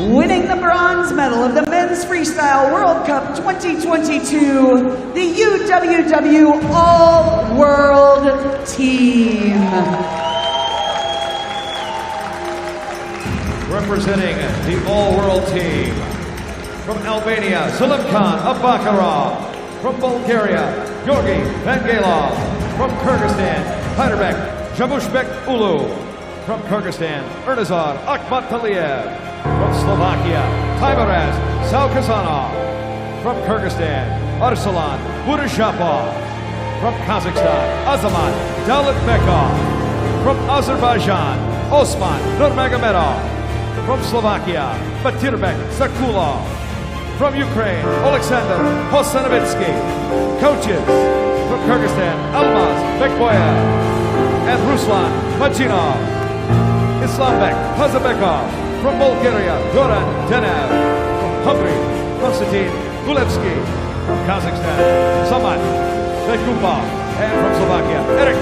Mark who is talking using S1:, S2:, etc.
S1: Winning the bronze medal of the Men's Freestyle World Cup 2022, the UWW All-World Team.
S2: Representing the All-World Team, from Albania, Selimkan Abakarov. From Bulgaria, Georgi Vangelov. From Kyrgyzstan, Tayырбек Jamushbek Ulu. From Kyrgyzstan, Ernazar Akhmataliyev. From Slovakia, Taimaraz Saukazanov. From Kyrgyzstan, Arsalan Burishapov. From Kazakhstan, Azamat Davletbekov. From Azerbaijan, Osman Nurmagomedov. From Slovakia, Batirbek Zakulov. From Ukraine, Alexander Hosanovitsky. Coaches from Kyrgyzstan, Almaz Bekboyev and Ruslan Machinov. Islambek Pazabekov. From Bulgaria, Goran Denev. From Hungary, Konstantin Gulevsky. From Kazakhstan, Samat Bekupov. And from Slovakia, Eric